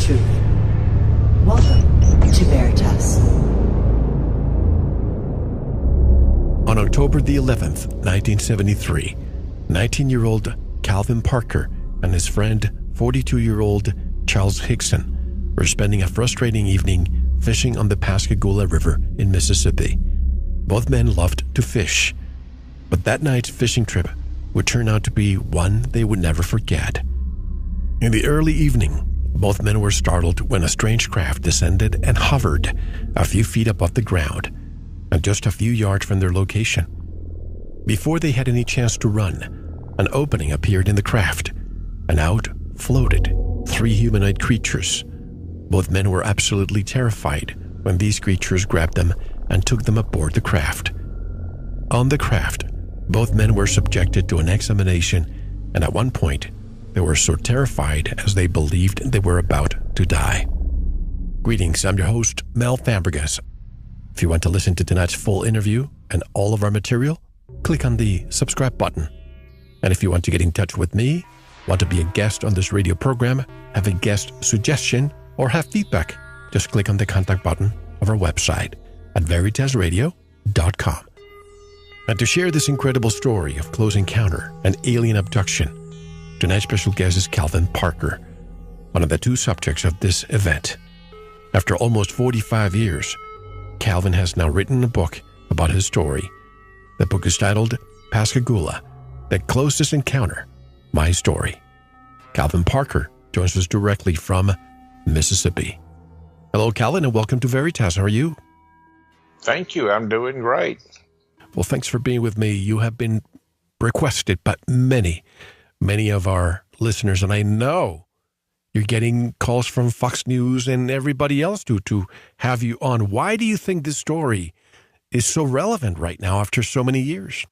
truth. Welcome to Veritas. On October the 11th, 1973, 19-year-old Calvin Parker and his friend, 42-year-old Charles Hickson, were spending a frustrating evening fishing on the Pascagoula River in Mississippi. Both men loved to fish, but that night's fishing trip would turn out to be one they would never forget. In the early evening, both men were startled when a strange craft descended and hovered a few feet above the ground and just a few yards from their location. Before they had any chance to run, an opening appeared in the craft, and out floated 3 humanoid creatures. Both men were absolutely terrified when these creatures grabbed them and took them aboard the craft. On the craft, both men were subjected to an examination, and at one point, they were so terrified as they believed they were about to die. Greetings, I'm your host, Mel Fabregas. If you want to listen to tonight's full interview and all of our material, click on the subscribe button. And if you want to get in touch with me, want to be a guest on this radio program, have a guest suggestion, or have feedback, just click on the contact button of our website at veritasradio.com. And to share this incredible story of close encounter and alien abduction, tonight's special guest is Calvin Parker, one of the 2 subjects of this event. After almost 45 years, Calvin has now written a book about his story. The book is titled Pascagoula, The Closest Encounter, My Story. Calvin Parker joins us directly from Mississippi. Hello, Calvin, and welcome to Veritas. How are you? Thank you. I'm doing great. Well, thanks for being with me. You have been requested by many of our listeners, and I know you're getting calls from Fox News and everybody else to have you on. Why do you think this story is so relevant right now after so many years?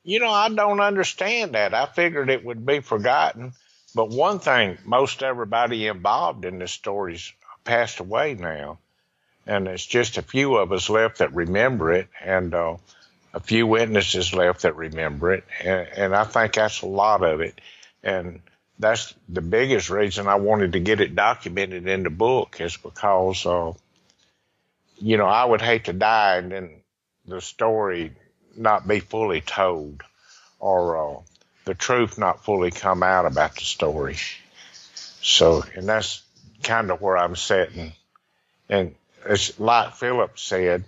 You know, I don't understand that. I figured it would be forgotten. But one thing, most everybody involved in this story's passed away now. And it's just a few of us left that remember it, and a few witnesses left that remember it. And I think that's a lot of it. And that's the biggest reason I wanted to get it documented in the book, is because, you know, I would hate to die and then the story not be fully told, or the truth not fully come out about the story. So, and that's kind of where I'm sitting. And it's like Philip said,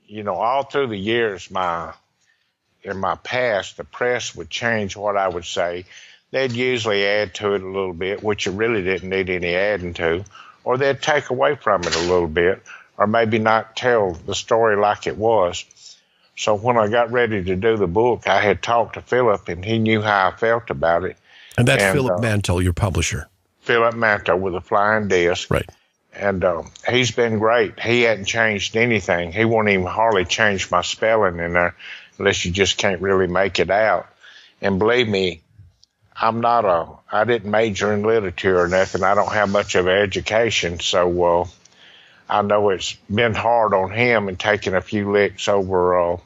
you know, all through the years, in my past, the press would change what I would say. They'd usually add to it a little bit, which it really didn't need any adding to, or they'd take away from it a little bit, or maybe not tell the story like it was. So when I got ready to do the book, I had talked to Philip, and he knew how I felt about it. And that's Philip Mantle, your publisher. Philip Mantle with a flying disc. Right. And he's been great. He hadn't changed anything. He won't even hardly change my spelling in there unless you just can't really make it out. And believe me, I didn't major in literature or nothing. I don't have much of an education. So I know it's been hard on him and taking a few licks over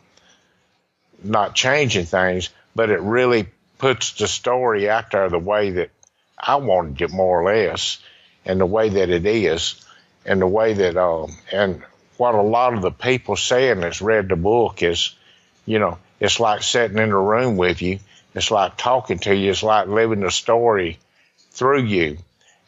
not changing things, but it really puts the story out there the way that I wanted it, more or less, and the way that it is, and the way that, and what a lot of the people saying that's read the book is, you know, it's like sitting in a room with you. It's like talking to you. It's like living the story through you.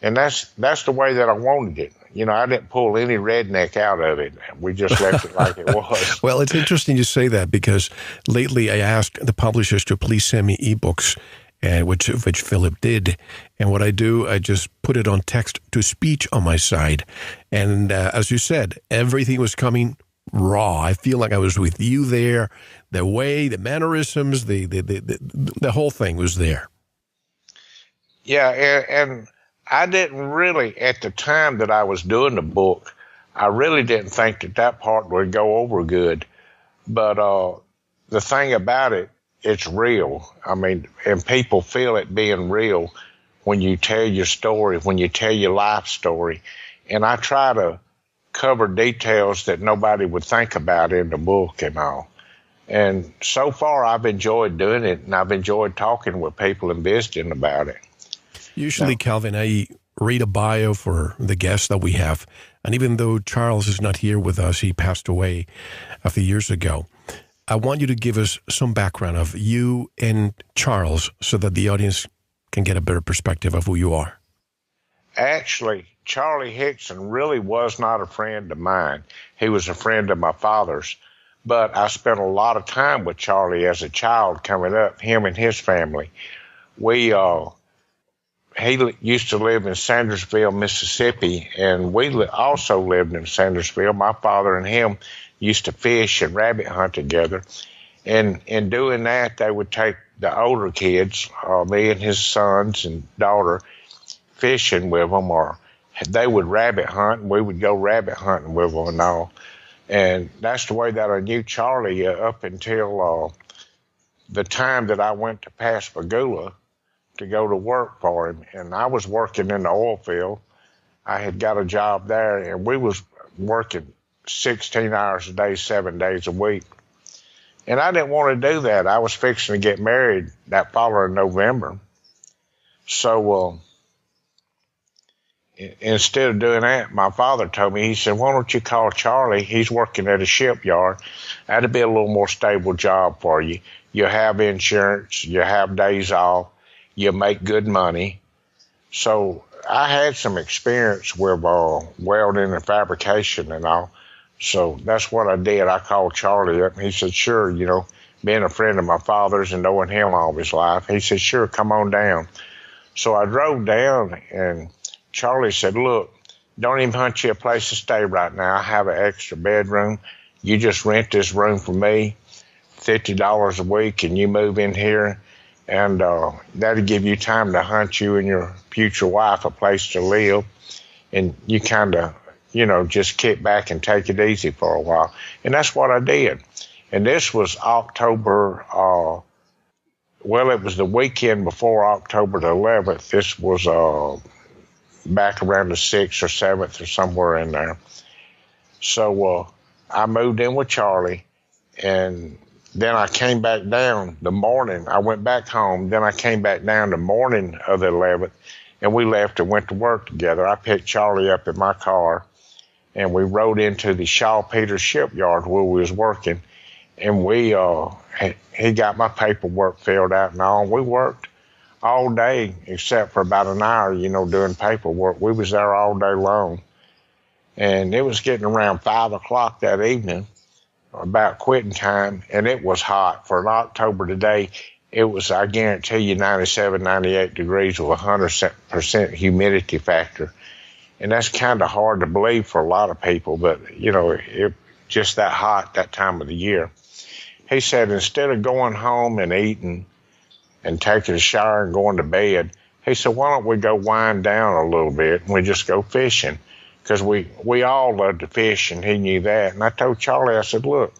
And that's the way that I wanted it. You know, I didn't pull any redneck out of it. We just left it like it was. Well, it's interesting you say that, because lately I asked the publishers to please send me ebooks, which Philip did. And what I do, I just put it on text to speech on my side. And as you said, everything was coming raw. I feel like I was with you there. The way, the mannerisms, the whole thing was there. Yeah, and I didn't really, at the time that I was doing the book, I really didn't think that part would go over good. But the thing about it, it's real. I mean, and people feel it being real when you tell your story, when you tell your life story. And I try to cover details that nobody would think about in the book and all. And so far, I've enjoyed doing it, and I've enjoyed talking with people and visiting about it. Usually, Calvin, I read a bio for the guests that we have. And even though Charles is not here with us, he passed away a few years ago. I want you to give us some background of you and Charles so that the audience can get a better perspective of who you are. Actually, Charlie Hickson really was not a friend of mine. He was a friend of my father's. But I spent a lot of time with Charlie as a child coming up, him and his family. He used to live in Sandersville, Mississippi, and we also lived in Sandersville. My father and him used to fish and rabbit hunt together. And in doing that, they would take the older kids, me and his sons and daughter, fishing with them, or they would rabbit hunt, and we would go rabbit hunting with them and all. And that's the way that I knew Charlie up until the time that I went to Pascagoula to go to work for him. And I was working in the oil field. I had got a job there, and we was working 16 hours a day, 7 days a week. And I didn't want to do that. I was fixing to get married that following November. So instead of doing that, my father told me, he said, why don't you call Charlie? He's working at a shipyard. That'd be a little more stable job for you. You have insurance, you have days off, you make good money. So I had some experience with welding and fabrication and all. So that's what I did. I called Charlie up, and he said, sure, being a friend of my father's and knowing him all his life, he said, sure, come on down. So I drove down, and Charlie said, look, don't even hunt you a place to stay right now. I have an extra bedroom. You just rent this room for me, $50 a week, and you move in here, and that'll give you time to hunt you and your future wife a place to live, and you kind of, just kick back and take it easy for a while. And that's what I did. And this was October, it was the weekend before October the 11th. This was back around the 6th or 7th or somewhere in there. So I moved in with Charlie, and then I came back down the morning. I went back home. Then I came back down the morning of the 11th, and we left and went to work together. I picked Charlie up in my car, and we rode into the Shaw Peters shipyard where we was working, and he got my paperwork filled out and all. We worked all day except for about an hour, doing paperwork. We was there all day long. And it was getting around 5 o'clock that evening, about quitting time, and it was hot. For an October today, it was, I guarantee you, 97, 98 degrees with 100% humidity factor. And that's kind of hard to believe for a lot of people, but, it just that hot that time of the year. He said, instead of going home and eating and taking a shower and going to bed, he said, why don't we go wind down a little bit and we just go fishing? Because we all love to fish, and he knew that. And I told Charlie, I said, look,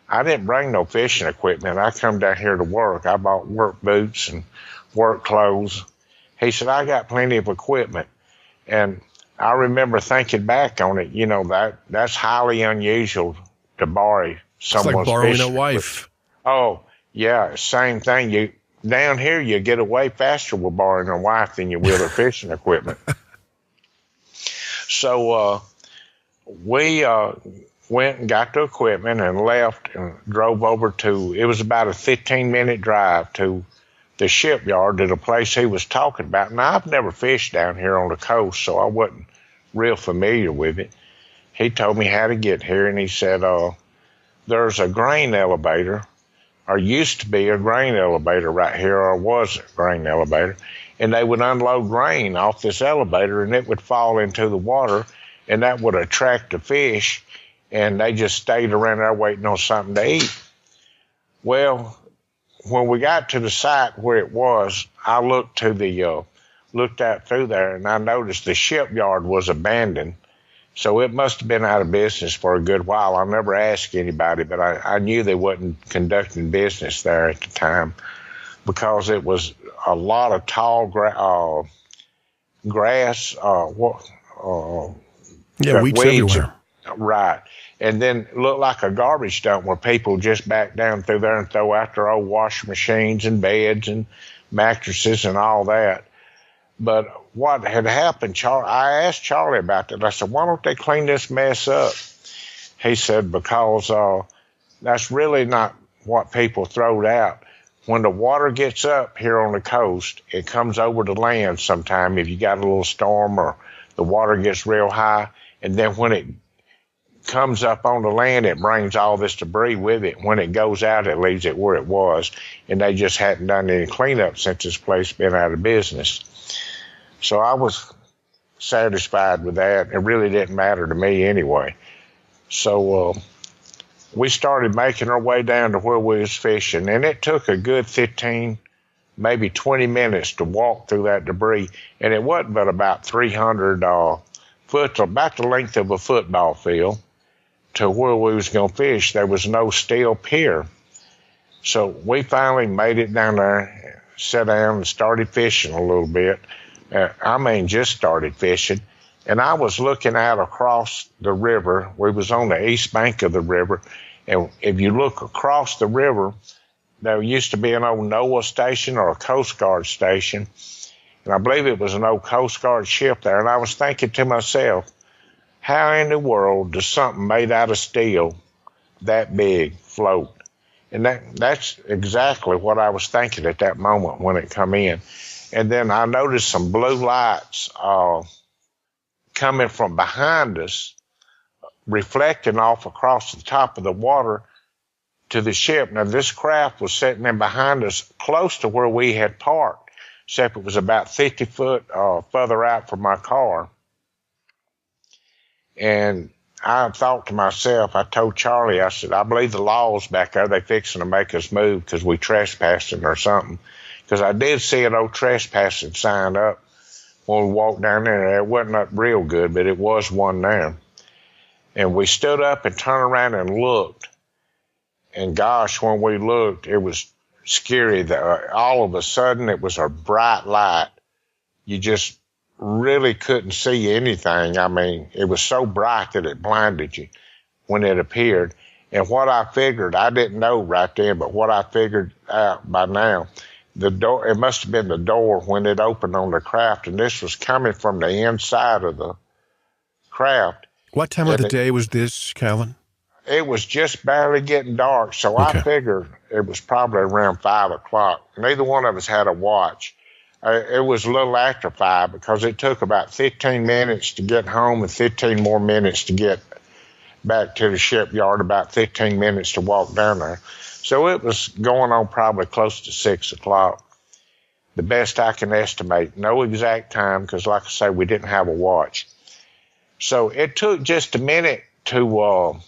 I didn't bring no fishing equipment. I come down here to work. I bought work boots and work clothes. He said, I got plenty of equipment. And I remember thinking back on it, that's highly unusual to borrow someone's It's like borrowing fishing a wife. Oh, yeah, same thing. Down here, you get away faster with borrowing a wife than you will with fishing equipment. So we went and got the equipment and left and drove over it was about a 15-minute drive to the shipyard, to the place he was talking about. Now, I've never fished down here on the coast, so I wasn't real familiar with it. He told me how to get here, and he said, there's a grain elevator, or used to be a grain elevator right here, or was a grain elevator, and they would unload grain off this elevator, and it would fall into the water, and that would attract the fish, and they just stayed around there waiting on something to eat. Well, when we got to the site where it was, I looked out through there, and I noticed the shipyard was abandoned. So it must have been out of business for a good while. I never asked anybody, but I knew they wasn't conducting business there at the time, because it was a lot of tall grass, Weeds everywhere. Right. And then it looked like a garbage dump where people just back down through there and throw out their old washing machines and beds and mattresses and all that. But what had happened, I asked Charlie about that. I said, why don't they clean this mess up? He said, because that's really not what people throw out. When the water gets up here on the coast, it comes over to land sometime if you got a little storm or the water gets real high. And then when it comes up on the land, it brings all this debris with it. When it goes out, it leaves it where it was. And they just hadn't done any cleanup since this place been out of business. So I was satisfied with that. It really didn't matter to me anyway. So we started making our way down to where we was fishing, and it took a good 15, maybe 20 minutes to walk through that debris, and it wasn't but about 300 foot, about the length of a football field, to where we was going to fish. There was no steel pier. So we finally made it down there, sat down and started fishing a little bit. Just started fishing. And I was looking out across the river. We was on the east bank of the river. And if you look across the river, there used to be an old NOAA station or a Coast Guard station. And I believe it was an old Coast Guard ship there. And I was thinking to myself, how in the world does something made out of steel that big float? And that's exactly what I was thinking at that moment when it come in. And then I noticed some blue lights coming from behind us, reflecting off across the top of the water to the ship. Now, this craft was sitting in behind us close to where we had parked, except it was about 50 foot further out from my car. And I thought to myself, I told Charlie, I said, I believe the law's back there. They fixing to make us move because we trespassing or something. Because I did see an old trespassing sign up when we walked down there. It wasn't up real good, but it was one there. And we stood up and turned around and looked. And gosh, when we looked, it was scary. All of a sudden, it was a bright light. You just really couldn't see anything. I mean, it was so bright that it blinded you when it appeared. And what I figured, I didn't know right then, but what I figured out by now, the door, it must have been the door when it opened on the craft, and this was coming from the inside of the craft. What time of the day was this, Calvin? It was just barely getting dark, so okay. I figured it was probably around 5 o'clock. Neither one of us had a watch. It was a little after 5 because it took about 15 minutes to get home and 15 more minutes to get back to the shipyard, about 15 minutes to walk down there. So it was going on probably close to 6 o'clock, the best I can estimate. No exact time because, like I say, we didn't have a watch. So it took just a minute to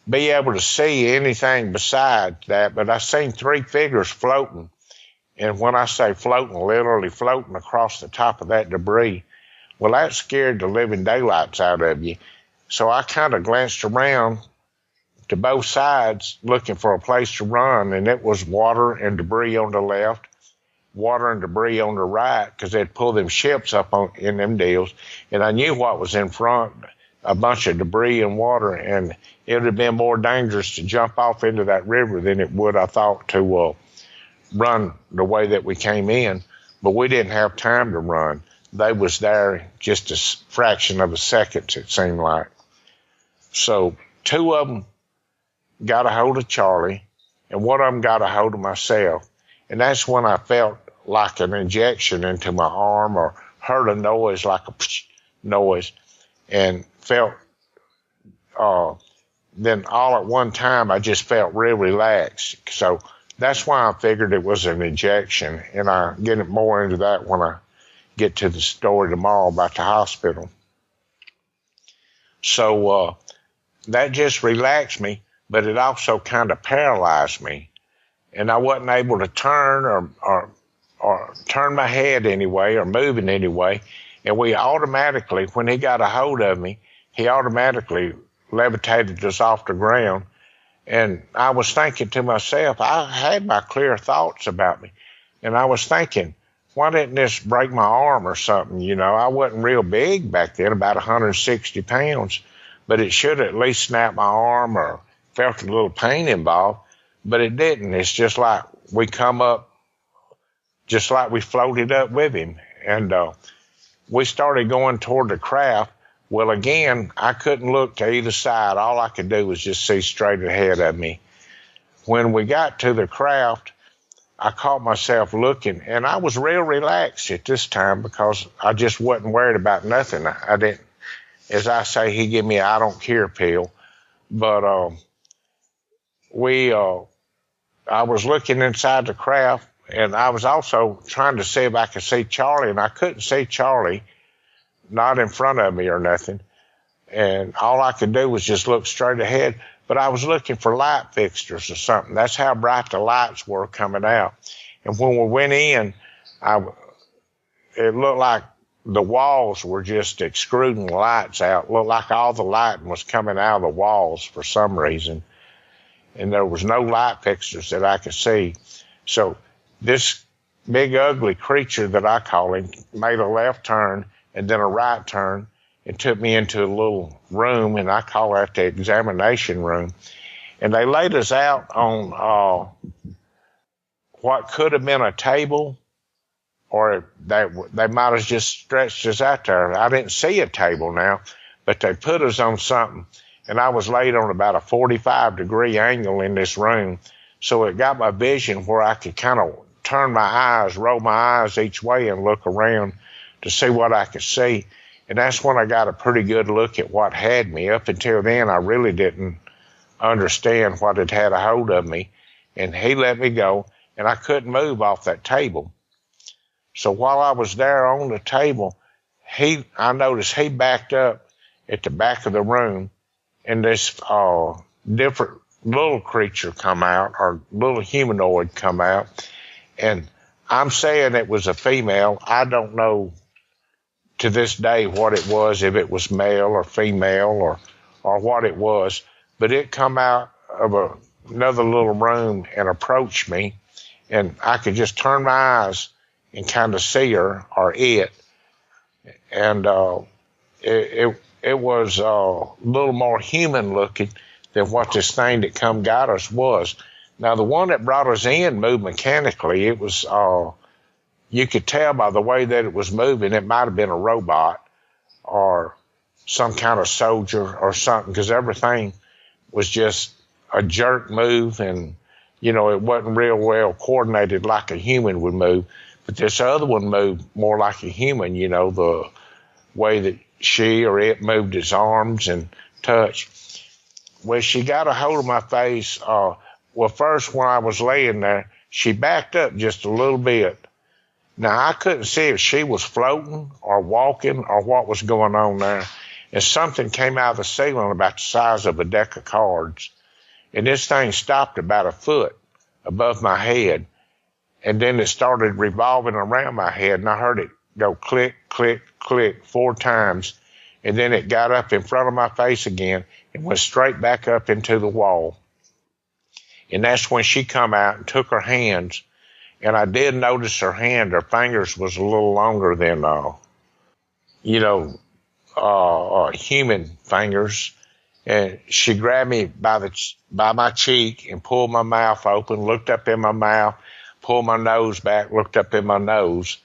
be able to see anything besides that, but I seen 3 figures floating. And when I say floating, literally floating across the top of that debris, well, that scared the living daylights out of you. So I kind of glanced around to both sides looking for a place to run, and it was water and debris on the left, water and debris on the right, because they'd pull them ships up in them deals. And I knew what was in front, a bunch of debris and water, and it would have been more dangerous to jump off into that river than it would, I thought, to run the way that we came in. But we didn't have time to run. They was there just a fraction of a second, it seemed like. So 2 of them got a hold of Charlie, and one of them got a hold of myself. And that's when I felt like an injection into my arm, or heard a noise like a noise, and felt, then all at one time I just felt real relaxed. So that's why I figured it was an injection, and I'll get more into that when I get to the story tomorrow about the hospital. So that just relaxed me, but it also kind of paralyzed me, and I wasn't able to turn or turn my head anyway or move in any way. And we automatically, when he got a hold of me, he automatically levitated us off the ground. And I was thinking to myself, I had my clear thoughts about me, and I was thinking, why didn't this break my arm or something? You know, I wasn't real big back then, about 160 pounds, but it should at least snap my arm or felt a little pain involved, but it didn't. It's just like we come up, just like we floated up with him. And we started going toward the craft. Well, again, I couldn't look to either side. All I could do was just see straight ahead of me. When we got to the craft, I caught myself looking, and I was real relaxed at this time because I just wasn't worried about nothing. I didn't, as I say, he gave me an I don't care pill. But I was looking inside the craft, and I was also trying to see if I could see Charlie, and I couldn't see Charlie, not in front of me or nothing. And all I could do was just look straight ahead. But I was looking for light fixtures or something. That's how bright the lights were coming out. And when we went in, it looked like the walls were just extruding lights out. It looked like all the lighting was coming out of the walls for some reason. And there was no light fixtures that I could see. So this big ugly creature that I call him made a left turn and then a right turn and took me into a little room, and I call that the examination room. And they laid us out on what could have been a table, or they might have just stretched us out there. I didn't see a table now, but they put us on something, and I was laid on about a 45-degree angle in this room. So it got my vision where I could kind of turn my eyes, roll my eyes each way and look around to see what I could see. And that's when I got a pretty good look at what had me. Up until then, I really didn't understand what had had a hold of me. And he let me go, and I couldn't move off that table. So while I was there on the table, I noticed he backed up at the back of the room, and this different little creature come out, or little humanoid come out. And I'm saying it was a female. I don't know to this day what it was, if it was male or female or what it was, but it come out of another little room and approached me, and I could just turn my eyes and kind of see her or it. And it was a little more human looking than what this thing that come got us was. Now, the one that brought us in moved mechanically. It was you could tell by the way that it was moving, it might have been a robot or some kind of soldier or something, because everything was just a jerk move, and, you know, it wasn't real well coordinated like a human would move. But this other one moved more like a human, you know, the way that she or it moved its arms and touch. Well, she got a hold of my face. Well, first, when I was laying there, she backed up just a little bit. Now, I couldn't see if she was floating or walking or what was going on there. And something came out of the ceiling about the size of a deck of cards. And this thing stopped about a foot above my head. And then it started revolving around my head. And I heard it go click, click, click 4 times. And then it got up in front of my face again and went straight back up into the wall. And that's when she come out and took her hands. And I did notice her hand, her fingers was a little longer than, human fingers. And she grabbed me by my cheek and pulled my mouth open, looked up in my mouth, pulled my nose back, looked up in my nose.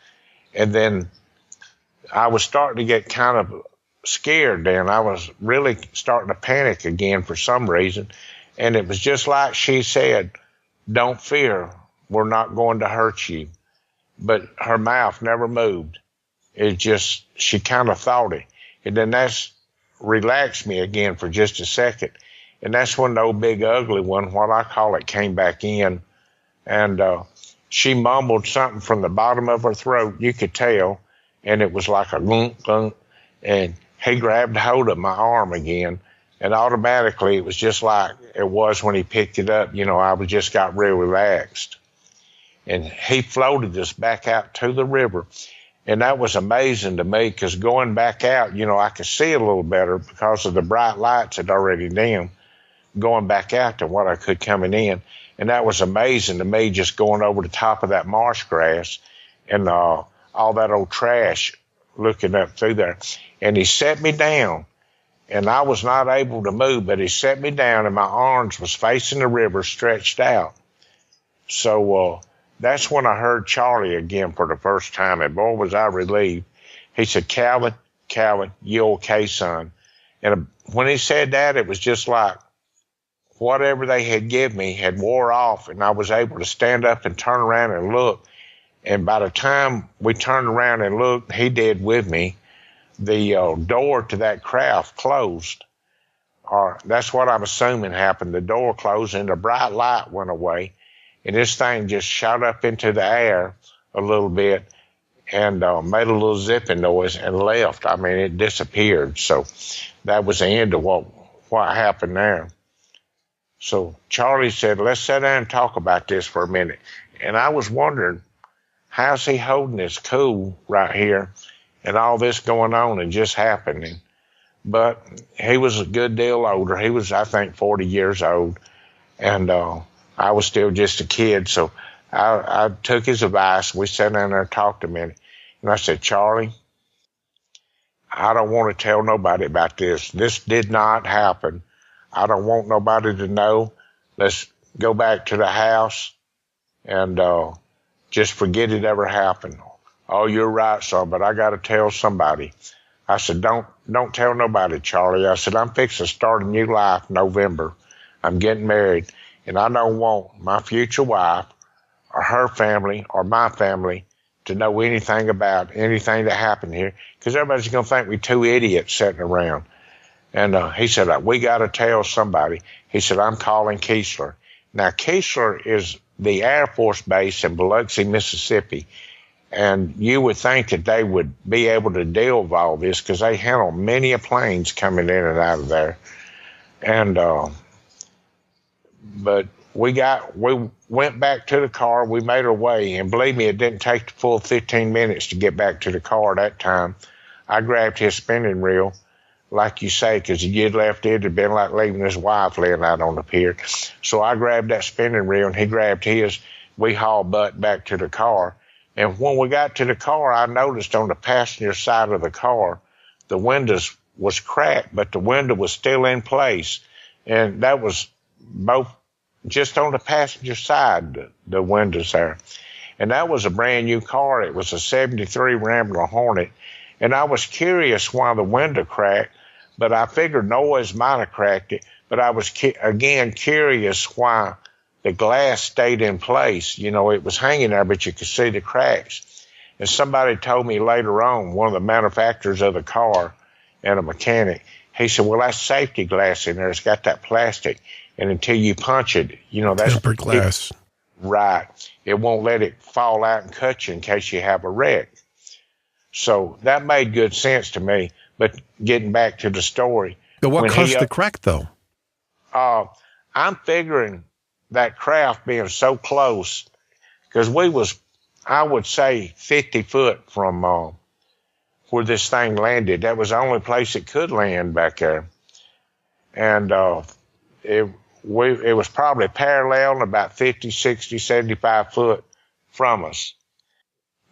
And then I was starting to get kind of scared then. I was really starting to panic again for some reason. And it was just like she said, "Don't fear. We're not going to hurt you." But her mouth never moved. It just, she kind of thought it. And then that's relaxed me again for just a second. And that's when the old big ugly one, what I call it, came back in. And she mumbled something from the bottom of her throat. You could tell. And it was like a gunk, gunk. And he grabbed hold of my arm again. And automatically it was just like it was when he picked it up. You know, I just got real relaxed. And he floated us back out to the river. And that was amazing to me, because going back out, you know, I could see a little better because of the bright lights had already dimmed going back out than what I could coming in. And that was amazing to me, just going over the top of that marsh grass and all that old trash looking up through there. And he set me down, and I was not able to move, but he set me down, and my arms was facing the river, stretched out. So that's when I heard Charlie again for the first time, and boy, was I relieved. He said, Calvin, you okay, son? And when he said that, it was just like whatever they had given me had wore off, and I was able to stand up and turn around and look. And by the time we turned around and looked, he did with me, the door to that craft closed. Or that's what I'm assuming happened. The door closed and the bright light went away. And this thing just shot up into the air a little bit and made a little zipping noise and left. I mean, it disappeared. So that was the end of what happened there. So Charlie said, let's sit down and talk about this for a minute. And I was wondering, how's he holding his cool right here and all this going on and just happening? But he was a good deal older. He was, I think, 40 years old. And I was still just a kid. So I took his advice. We sat down there and talked a minute. And I said, Charlie, I don't want to tell nobody about this. This did not happen. I don't want nobody to know. Let's go back to the house and just forget it ever happened. Oh, you're right, son, but I got to tell somebody. I said, don't tell nobody, Charlie. I said, I'm fixing to start a new life in November. I'm getting married, and I don't want my future wife or her family or my family to know anything about anything that happened here, because everybody's going to think we two idiots sitting around. And he said, we got to tell somebody. He said, I'm calling Keesler. Now, Keesler is the Air Force base in Biloxi, Mississippi. And you would think that they would be able to deal with all this because they handle many planes coming in and out of there. And but we went back to the car. We made our way. And believe me, it didn't take the full 15 minutes to get back to the car that time. I grabbed his spinning reel, like you say, because if you'd left it, it'd been like leaving his wife laying out on the pier. So I grabbed that spinning reel, and he grabbed his. We hauled butt back to the car. And when we got to the car, I noticed on the passenger side of the car, the windows was cracked, but the window was still in place. And that was both just on the passenger side, the windows there. And that was a brand new car. It was a 73 Rambler Hornet. And I was curious why the window cracked, but I figured noise might have cracked it. But I was, again, curious why the glass stayed in place. You know, it was hanging there, but you could see the cracks. And somebody told me later on, one of the manufacturers of the car and a mechanic, he said, well, that's safety glass in there. It's got that plastic. And until you punch it, you know, that's tempered glass. Right. It won't let it fall out and cut you in case you have a wreck. So that made good sense to me. But getting back to the story. But what caused the crack, though? I'm figuring that craft being so close, because we was, I would say, 50 foot from where this thing landed. That was the only place it could land back there. And it was probably parallel and about 50, 60, 75 foot from us.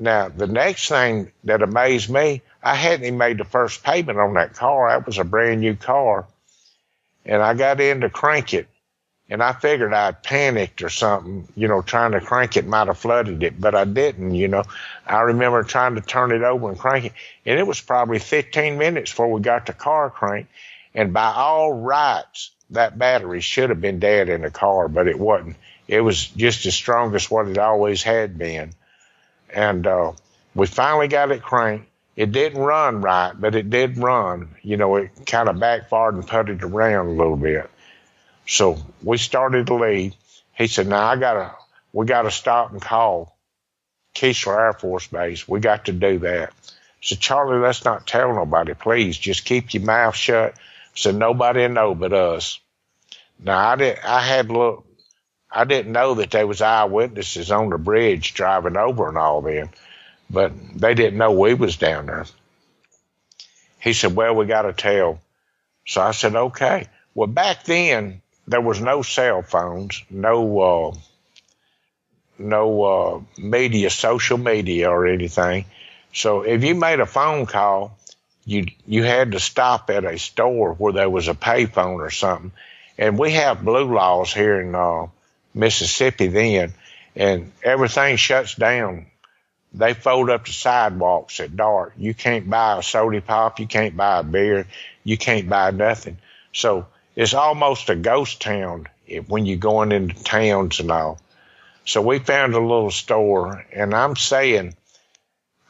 Now, the next thing that amazed me, I hadn't even made the first payment on that car. That was a brand new car. And I got in to crank it. And I figured I'd panicked or something, you know, trying to crank it might have flooded it, but I didn't, you know. I remember trying to turn it over and crank it, and it was probably 15 minutes before we got the car cranked. And by all rights, that battery should have been dead in the car, but it wasn't. It was just as strong as what it always had been. And we finally got it cranked. It didn't run right, but it did run. You know, it kind of backfired and putted around a little bit. So we started to leave. He said, now we gotta stop and call Keesler Air Force Base. We got to do that. So Charlie, let's not tell nobody, please. Just keep your mouth shut so nobody will know but us. Now I didn't know that there was eyewitnesses on the bridge driving over and all then, but they didn't know we was down there. He said, well, we got to tell. So I said, okay. Well, back then, there was no cell phones, no media, social media or anything. So if you made a phone call, you had to stop at a store where there was a payphone or something. And we have blue laws here in Mississippi then. and everything shuts down. They fold up the sidewalks at dark. You can't buy a soda pop. You can't buy a beer. You can't buy nothing. So it's almost a ghost town when you're going into towns and all. So we found a little store, and I'm saying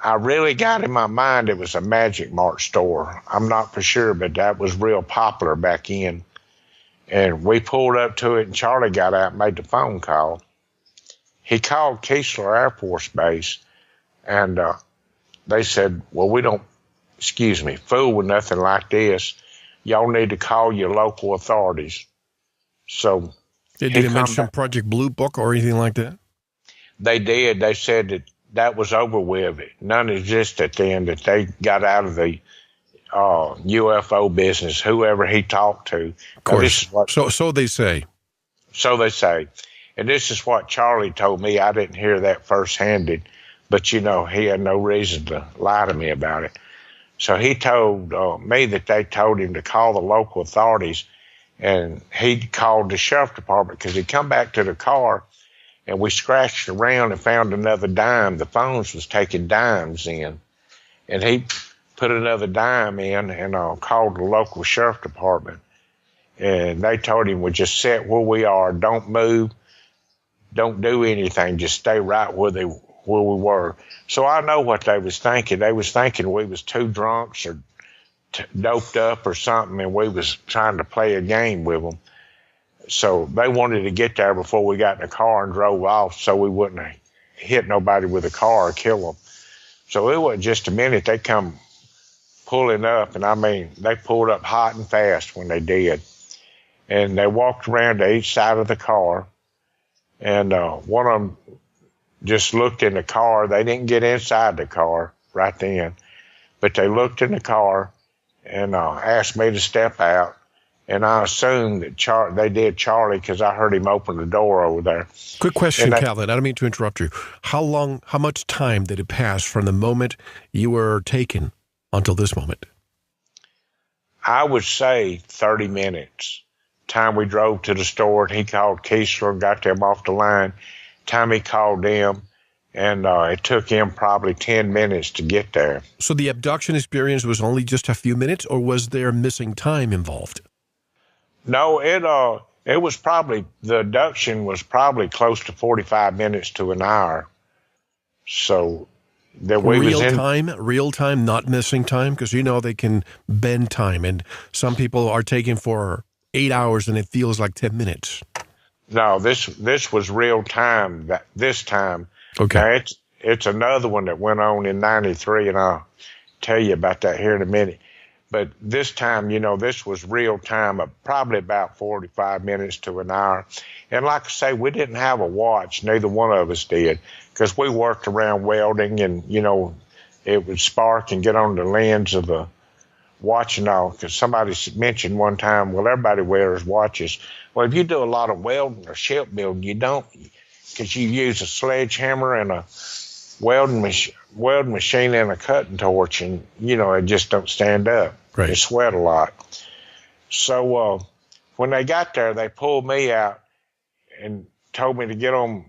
I really got in my mind it was a Magic Mart store. I'm not for sure, but that was real popular back then. And we pulled up to it, and Charlie got out and made the phone call. He called Keesler Air Force Base, and they said, well, we don't, fool with nothing like this. Y'all need to call your local authorities. So did they mention Project Blue Book or anything like that? They did. They said that was over with. None existed then, that they got out of the UFO business, whoever he talked to. Of course. So they say. So they say. And this is what Charlie told me. I didn't hear that firsthand, but, he had no reason to lie to me about it. So he told me that they told him to call the local authorities, and he called the sheriff department because he'd come back to the car, and we scratched around and found another dime. The phones was taking dimes in, and he put another dime in and called the local sheriff department. And they told him, we just sit where we are, don't move, don't do anything, just stay right where we were. So I know what they was thinking. They was thinking we was too drunks or doped up or something, and we was trying to play a game with them. So they wanted to get there before we got in the car and drove off so we wouldn't hit nobody with a car or kill them. So it wasn't just a minute. They come pulling up, and I mean, they pulled up hot and fast when they did. And they walked around to each side of the car, and one of them just looked in the car. They didn't get inside the car right then, but they looked in the car and asked me to step out. And I assumed that they did Charlie because I heard him open the door over there. Quick question, Calvin. I don't mean to interrupt you. How much time did it pass from the moment you were taken until this moment? I would say 30 minutes. Time we drove to the store, and he called Keesler and got them off the line. Time he called them, and it took him probably 10 minutes to get there. So the abduction experience was only just a few minutes, or was there missing time involved? No, it was probably, the abduction was probably close to 45 minutes to an hour. So that we was in real time, not missing time, because they can bend time, and some people are taken for 8 hours and it feels like 10 minutes. No, this was real time. This time, okay. Now, it's another one that went on in '93, and I'll tell you about that here in a minute. But this time, this was real time, probably about 45 minutes to an hour. And like I say, we didn't have a watch. Neither one of us did, because we worked around welding, and, it would spark and get on the lens of the watch and all. Because somebody mentioned one time, well, everybody wears watches. Well, if you do a lot of welding or shipbuilding, you don't, because you use a sledgehammer and a welding machine and a cutting torch, and, it just don't stand up. Right. They sweat a lot. So when they got there, they pulled me out and told me to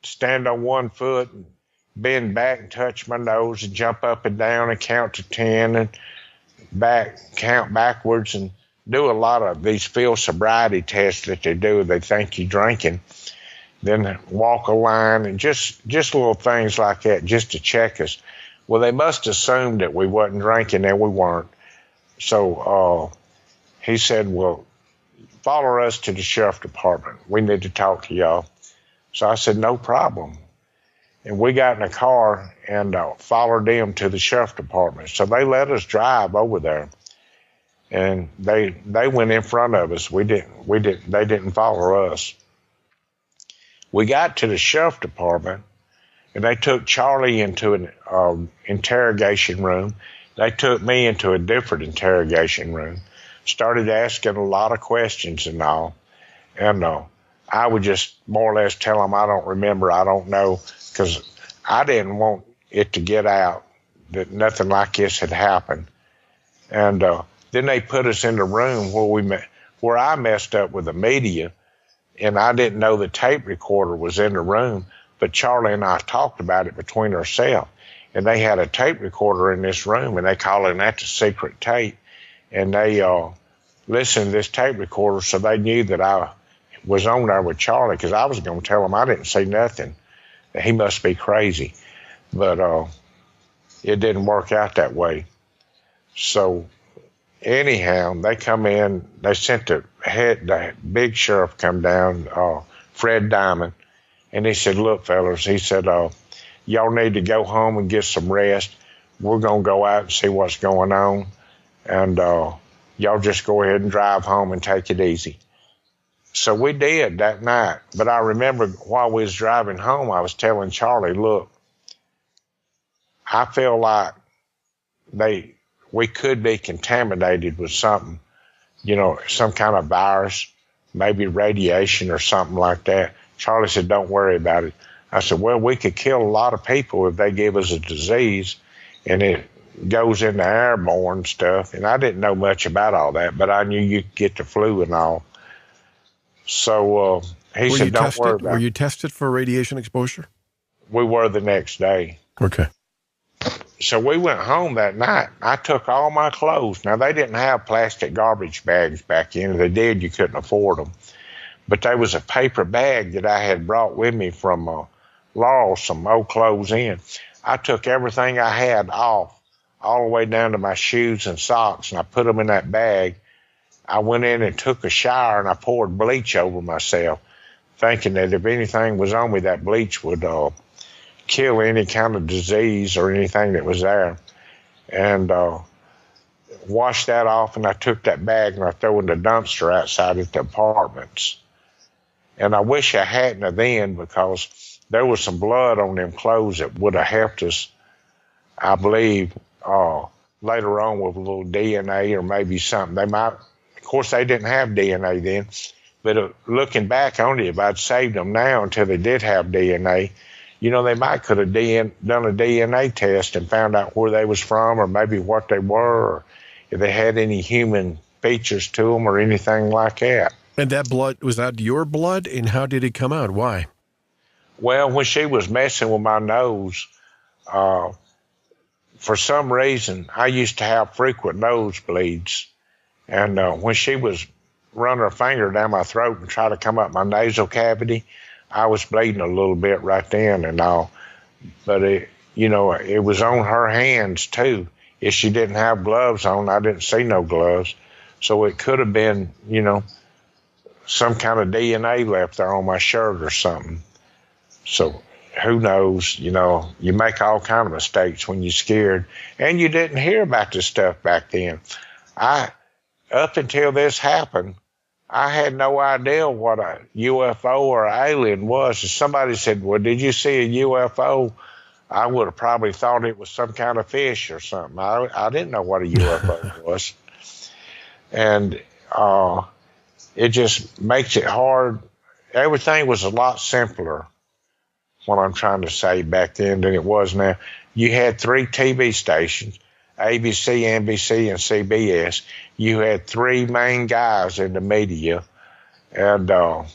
stand on one foot and bend back and touch my nose and jump up and down and count to 10 and count backwards and do a lot of these field sobriety tests that they do. They think you're drinking. Then walk a line and just little things like that just to check us. Well, they must assume that we wasn't drinking, and we weren't. So he said, well, follow us to the sheriff department. We need to talk to y'all. So I said, no problem. And we got in a car and followed them to the sheriff department. So they let us drive over there. And they went in front of us. They didn't follow us. We got to the sheriff department, and they took Charlie into an interrogation room. They took me into a different interrogation room, started asking a lot of questions and all. And I would just more or less tell them I don't remember, I don't know, because I didn't want it to get out that nothing like this had happened. And then they put us in the room where I messed up with the media, and I didn't know the tape recorder was in the room. But Charlie and I talked about it between ourselves. And they had a tape recorder in this room, and they calling that the secret tape. And they listened to this tape recorder, so they knew that I was on there with Charlie, because I was going to tell them I didn't see nothing. That he must be crazy. But it didn't work out that way. So anyhow, they come in. They sent the big sheriff come down, Fred Diamond, and he said, "Look, fellas," he said, "y'all need to go home and get some rest. We're gonna go out and see what's going on, and y'all just go ahead and drive home and take it easy." So we did that night. But I remember while we was driving home, I was telling Charlie, "Look, I feel like we could be contaminated with something, some kind of virus, maybe radiation or something like that." Charlie said, "Don't worry about it." I said, "Well, we could kill a lot of people if they give us a disease and it goes into airborne stuff." And I didn't know much about all that, but I knew you could get the flu and all. So he said, "Don't worry about it." Were you tested for radiation exposure? We were the next day. Okay. So we went home that night. I took all my clothes. Now, they didn't have plastic garbage bags back then. If they did, you couldn't afford them. But there was a paper bag that I had brought with me from Laurel, some old clothes in. I took everything I had off, all the way down to my shoes and socks, and I put them in that bag. I went in and took a shower, and I poured bleach over myself, thinking that if anything was on me, that bleach would kill any kind of disease or anything that was there. And washed that off, and I took that bag and I threw it in the dumpster outside at the apartments. And I wish I hadn't have then, because there was some blood on them clothes that would have helped us, I believe, later on with a little DNA or maybe something. They might, of course, they didn't have DNA then, but looking back on it, if I'd saved them now until they did have DNA, they might could have done a DNA test and found out where they was from, or maybe what they were, or if they had any human features to them or anything like that. And that blood, was that your blood? And how did it come out? Why? Well, when she was messing with my nose, for some reason, I used to have frequent nosebleeds. And when she was running her finger down my throat and trying to come up my nasal cavity, I was bleeding a little bit right then and all. But, it was on her hands, too. If she didn't have gloves on, I didn't see no gloves. So it could have been, some kind of DNA left there on my shirt or something. So who knows, you make all kind of mistakes when you're scared. And you didn't hear about this stuff back then. Up until this happened, I had no idea what a UFO or alien was. If somebody said, "Well, did you see a UFO?" I would have probably thought it was some kind of fish or something. I didn't know what a UFO was. And it just makes it hard. Everything was a lot simpler, what I'm trying to say, back then than it was now. You had 3 TV stations, ABC, NBC, and CBS. You had 3 main guys in the media. And, that's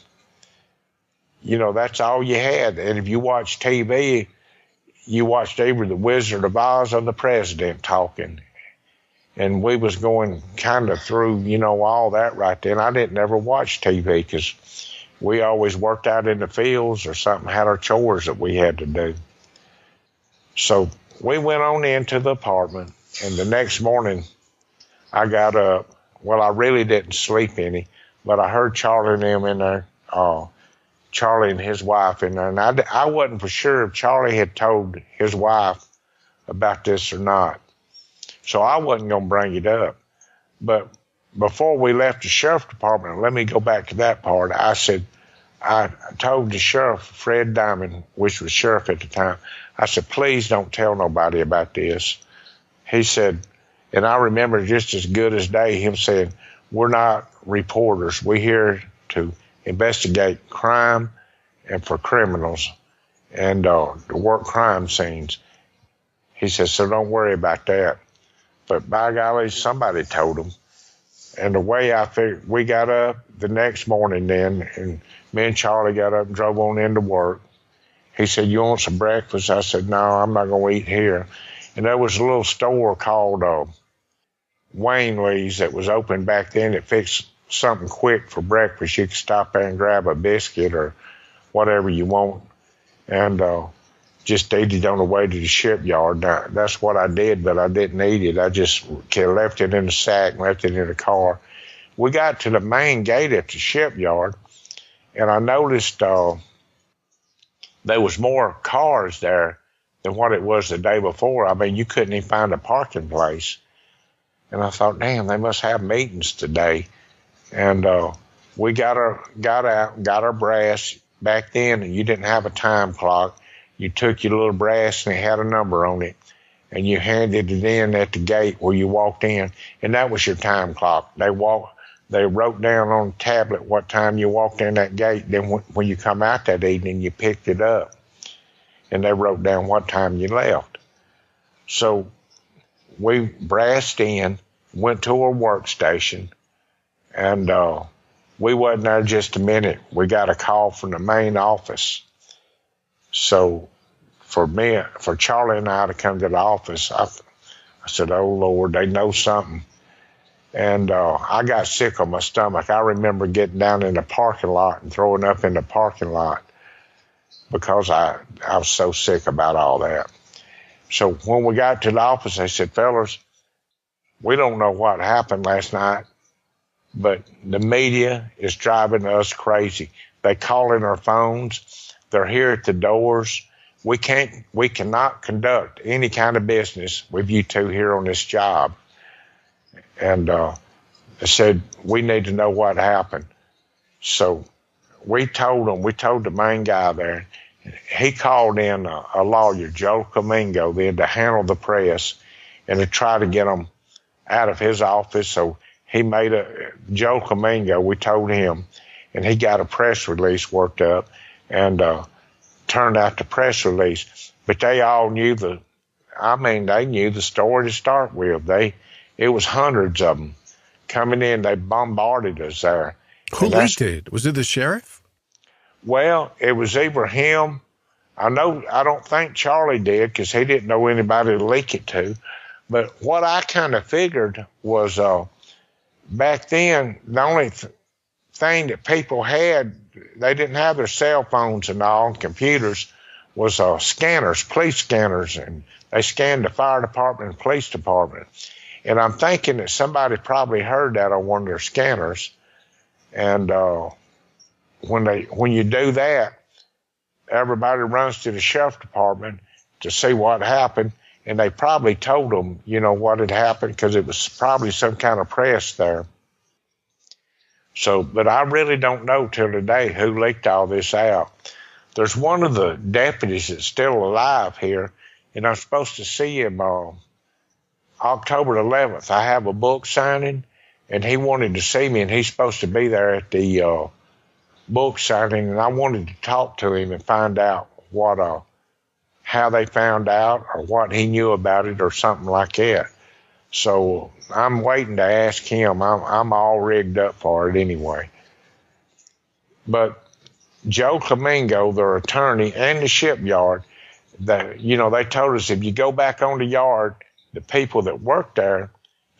all you had. And if you watched TV, you watched either The Wizard of Oz or the president talking. And we was going kind of through, all that right then. I didn't ever watch TV because we always worked out in the fields or something, had our chores that we had to do. So we went on into the apartment, and the next morning I got up. Well, I really didn't sleep any, but I heard Charlie and them in there, Charlie and his wife in there. And I wasn't for sure if Charlie had told his wife about this or not. So I wasn't going to bring it up. But before we left the sheriff's department, let me go back to that part. I told the sheriff, Fred Diamond, which was sheriff at the time, I said, "Please don't tell nobody about this." He said, and I remember just as good as day, him saying, "We're not reporters. We're here to investigate crime and for criminals and to work crime scenes." He said, "So don't worry about that." But by golly, somebody told him. And the way I figured, we got up the next morning then, and me and Charlie got up and drove on into work. He said, "You want some breakfast?" I said, "No, I'm not going to eat here." And there was a little store called Wayne Lee's that was open back then that fixed something quick for breakfast. You could stop there and grab a biscuit or whatever you want, and just eat it on the way to the shipyard. Now, that's what I did, but I didn't eat it. I just left it in the sack, left it in the car. We got to the main gate at the shipyard, and I noticed there was more cars there than what it was the day before. I mean, you couldn't even find a parking place. And I thought, damn, they must have meetings today. And we got out, got our brass. Back then, you didn't have a time clock. You took your little brass and it had a number on it, and you handed it in at the gate where you walked in, and that was your time clock. They wrote down on the tablet what time you walked in that gate. Then when you come out that evening, you picked it up, and they wrote down what time you left. So we brassed in, went to a workstation, and we wasn't there just a minute. We got a call from the main office. So for Charlie and I to come to the office, I said, "Oh, Lord, they know something." And I got sick on my stomach. I remember getting down in the parking lot and throwing up in the parking lot because I was so sick about all that. So when we got to the office, they said, "Fellas, we don't know what happened last night, but the media is driving us crazy. They call in our phones. They're here at the doors. We cannot conduct any kind of business with you two here on this job." And they said, "We need to know what happened." So we told the main guy there. He called in a lawyer, Joe Camingo, then to handle the press and to try to get them out of his office. So he made Joe Camingo, we told him, and he got a press release worked up and turned out the press release. But they all knew they knew the story to start with. It was hundreds of them coming in. They bombarded us there. Who leaked it? Was it the sheriff? Well, it was either him. I don't think Charlie did because he didn't know anybody to leak it to. But what I kind of figured was back then, the only thing that people had, they didn't have their cell phones and all, and computers, was scanners, police scanners, and they scanned the fire department and police department. And I'm thinking that somebody probably heard that on one of their scanners. And when you do that, everybody runs to the sheriff department to see what happened. And they probably told them, what had happened, because it was probably some kind of press there. So, but I really don't know till today who leaked all this out. There's one of the deputies that's still alive here, and I'm supposed to see him October 11th. I have a book signing, and he wanted to see me, and he's supposed to be there at the book signing, and I wanted to talk to him and find out how they found out or what he knew about it or something like that. So I'm waiting to ask him. I'm all rigged up for it anyway. But Joe Camingo, their attorney, and the shipyard, they told us if you go back on the yard, the people that work there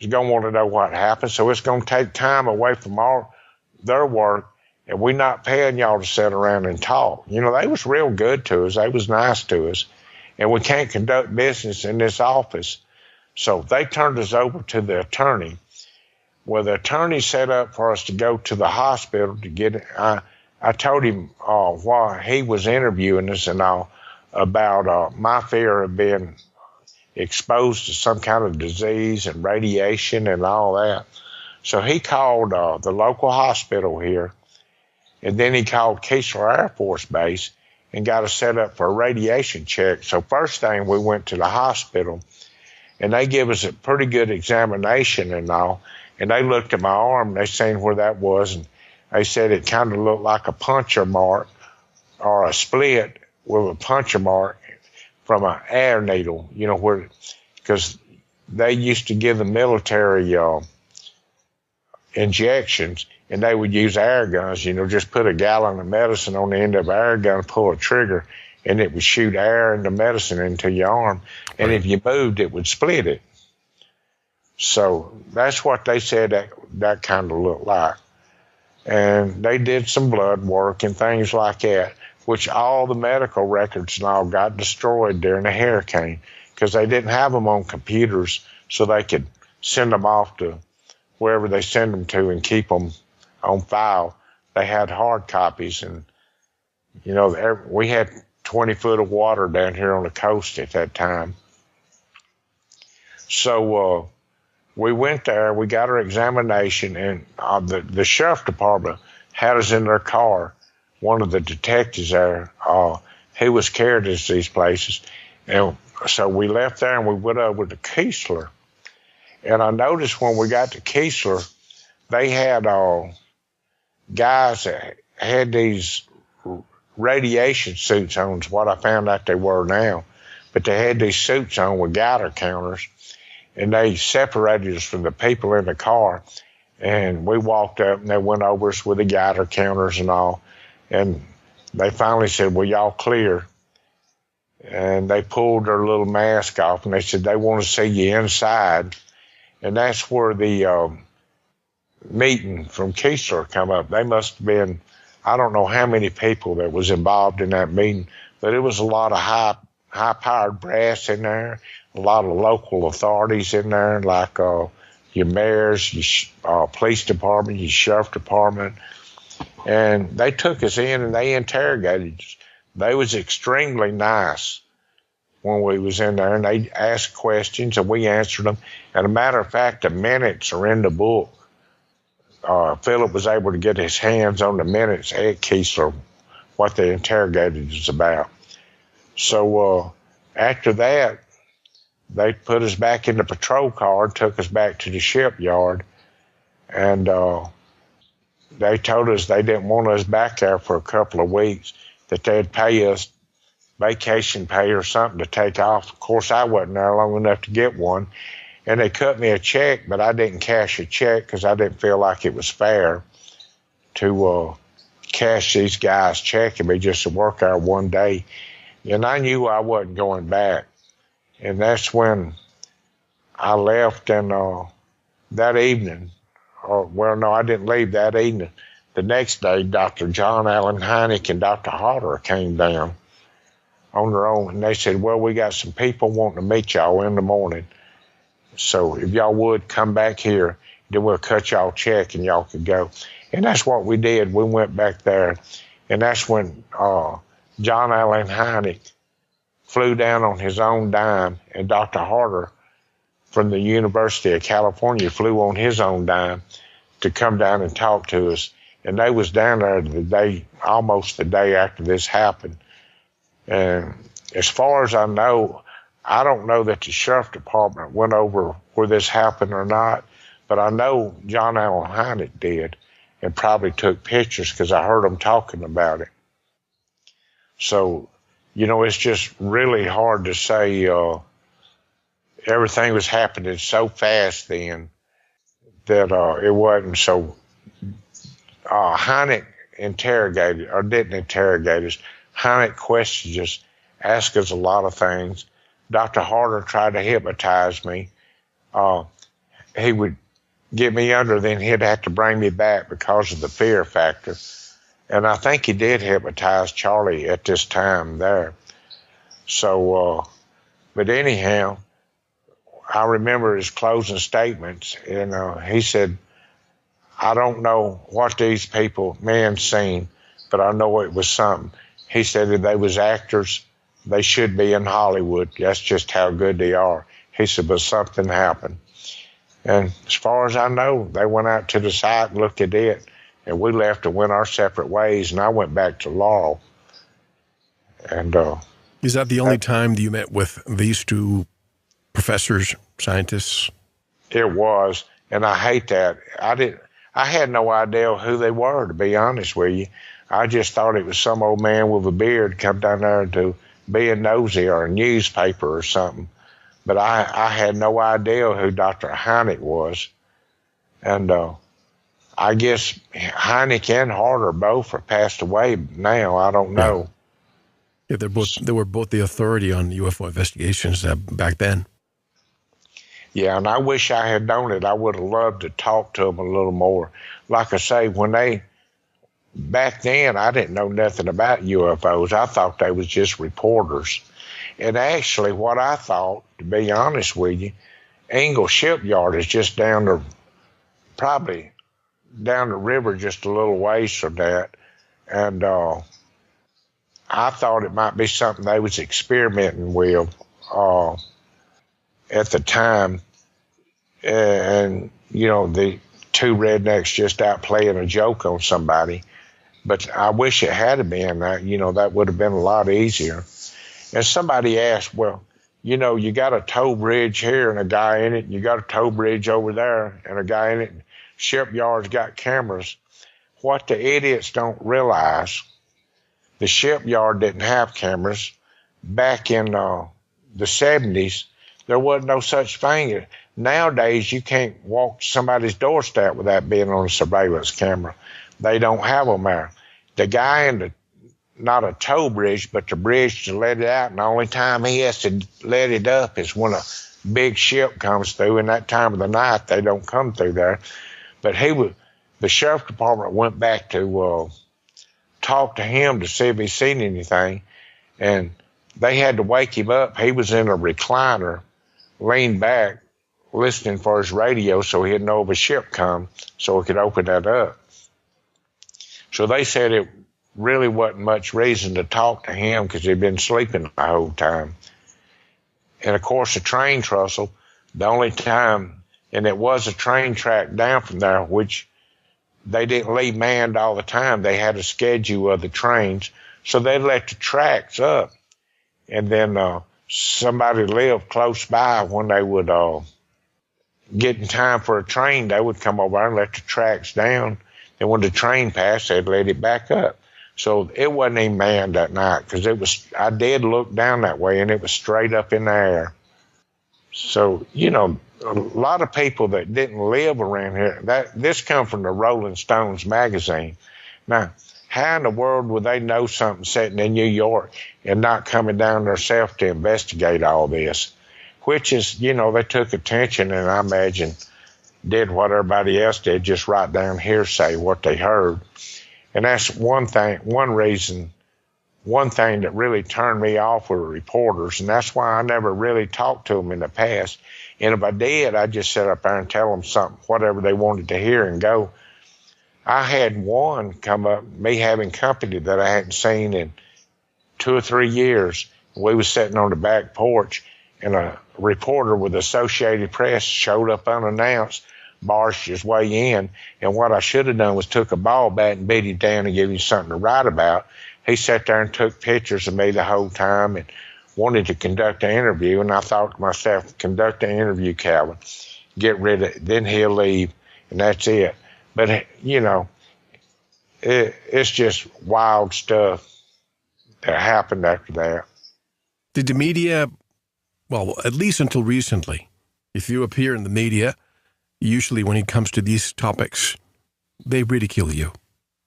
is going to want to know what happened. So it's going to take time away from all their work, and we're not paying y'all to sit around and talk. They was real good to us. They was nice to us. And we can't conduct business in this office. So they turned us over to the attorney. Well, the attorney set up for us to go to the hospital to get it. I told him why he was interviewing us and all about my fear of being exposed to some kind of disease and radiation and all that. So he called the local hospital here, and then he called Keesler Air Force Base and got us set up for a radiation check. So first thing, we went to the hospital, and they gave us a pretty good examination and all, and they looked at my arm, and they seen where that was, and they said it kind of looked like a puncture mark or a split with a puncture mark from an air needle, because they used to give the military injections, and they would use air guns, just put a gallon of medicine on the end of an air gun, pull a trigger, and it would shoot air and the medicine into your arm. And if you moved, it would split it. So that's what they said that kind of looked like. And they did some blood work and things like that, which all the medical records and all got destroyed during the hurricane because they didn't have them on computers so they could send them off to wherever they send them to and keep them on file. They had hard copies, and, you know, we had 20 foot of water down here on the coast at that time. So we went there, we got our examination, and the sheriff department had us in their car. One of the detectives there, he was carried us to these places. And so we left there and we went over to Keesler. And I noticed when we got to Keesler, they had guys that had these radiation suits on, is what I found out they were now. But they had these suits on with Geiger counters, and they separated us from the people in the car. And we walked up, and they went over us with the Geiger counters and all. And they finally said, well, y'all clear. And they pulled their little mask off, and they said they want to see you inside. And that's where the meeting from Keesler come up. They must have been, I don't know how many people that was involved in that meeting, but it was a lot of high-powered brass in there, a lot of local authorities in there, like your mayors, your police department, your sheriff department. And they took us in and they interrogated us. They was extremely nice when we was in there, and they asked questions and we answered them. And a matter of fact, the minutes are in the book. Philip was able to get his hands on the minutes at Keesler, what they interrogated us about. So after that, they put us back in the patrol car and took us back to the shipyard. And they told us they didn't want us back there for a couple of weeks, that they'd pay us vacation pay or something to take off. Of course, I wasn't there long enough to get one. And they cut me a check, but I didn't cash a check because I didn't feel like it was fair to cash these guys' check and me just to work there one day. And I knew I wasn't going back. And that's when I left, and that evening, I didn't leave that evening. The next day, Dr. John Allen Hynek and Dr. Hodder came down on their own, and they said, well, we got some people wanting to meet y'all in the morning. So if y'all would come back here, then we'll cut y'all check and y'all could go. And that's what we did. We went back there, and that's when John Allen Hynek flew down on his own dime, and Dr. Harder from the University of California flew on his own dime to come down and talk to us. And they was down there almost the day after this happened. And as far as I know, I don't know that the sheriff department went over where this happened or not, but I know John Allen Hynek did and probably took pictures because I heard them talking about it. So, you know, it's just really hard to say. Everything was happening so fast then that it wasn't. So Hynek interrogated, or didn't interrogate us. Hynek questioned us, asked us a lot of things. Dr. Harder tried to hypnotize me. He would get me under, then he'd have to bring me back because of the fear factor. And I think he did hypnotize Charlie at this time there. So, but anyhow, I remember his closing statements, and he said, I don't know what these men seen, but I know it was something. He said if they was actors, they should be in Hollywood. That's just how good they are. He said, but something happened. And as far as I know, they went out to the site and looked at it, and we left and went our separate ways, and I went back to Laurel. And is that the only time that you met with these two professors, scientists? It was, and I hate that. I had no idea who they were, to be honest with you. I just thought it was some old man with a beard come down there to be a nosy or a newspaper or something. But I had no idea who Dr. Hynek was. And I guess Hynek and Harder both are passed away now. I don't know. Yeah, they were both the authority on UFO investigations back then. Yeah, and I wish I had known it. I would have loved to talk to them a little more. Like I say, back then, I didn't know nothing about UFOs. I thought they was just reporters. And actually, what I thought, to be honest with you, Ingle Shipyard is just probably down the river just a little ways from that. And I thought it might be something they was experimenting with at the time. And, the two rednecks just out playing a joke on somebody. But I wish it had been that, that would have been a lot easier. And somebody asked, well, you got a tow bridge here and a guy in it, and you got a tow bridge over there and a guy in it. Shipyard's got cameras. What the idiots don't realize, the shipyard didn't have cameras. Back in the 70s, there wasn't no such thing. Nowadays, you can't walk somebody's doorstep without being on a surveillance camera. They don't have them there. The guy not a tow bridge, but the bridge to let it out, and the only time he has to let it up is when a big ship comes through, and that time of the night, they don't come through there. But the sheriff department went back to talk to him to see if he'd seen anything, and they had to wake him up. He was in a recliner, leaned back, listening for his radio so he'd know if a ship come, so he could open that up. So they said it really wasn't much reason to talk to him because he'd been sleeping the whole time. And of course, the train trestle, the only time, and it was a train track down from there, which they didn't leave manned all the time. They had a schedule of the trains, so they let the tracks up. And then somebody lived close by when they would get in time for a train, they would come over and let the tracks down. And when the train passed, they'd let it back up. So it wasn't even manned that night because I did look down that way and it was straight up in the air. So, a lot of people that didn't live around here, this come from the Rolling Stones magazine. Now, how in the world would they know something sitting in New York and not coming down themselves to investigate all this? Which is, they took attention and I imagine did what everybody else did, just write down hearsay, what they heard. And that's one thing that really turned me off with reporters, and that's why I never really talked to them in the past. And if I did, I'd just sit up there and tell them something, whatever they wanted to hear, and go. I had one come up, me having company that I hadn't seen in 2 or 3 years. We was sitting on the back porch, and a reporter with the Associated Press showed up unannounced, barged his way in, and what I should have done was took a ball bat and beat him down and give him something to write about. He sat there and took pictures of me the whole time and wanted to conduct an interview, and I thought to myself, conduct an interview, Calvin, get rid of it, then he'll leave, and that's it. But, it's just wild stuff that happened after that. Did the media, well, at least until recently, if you appear in the media, usually when it comes to these topics, they ridicule you.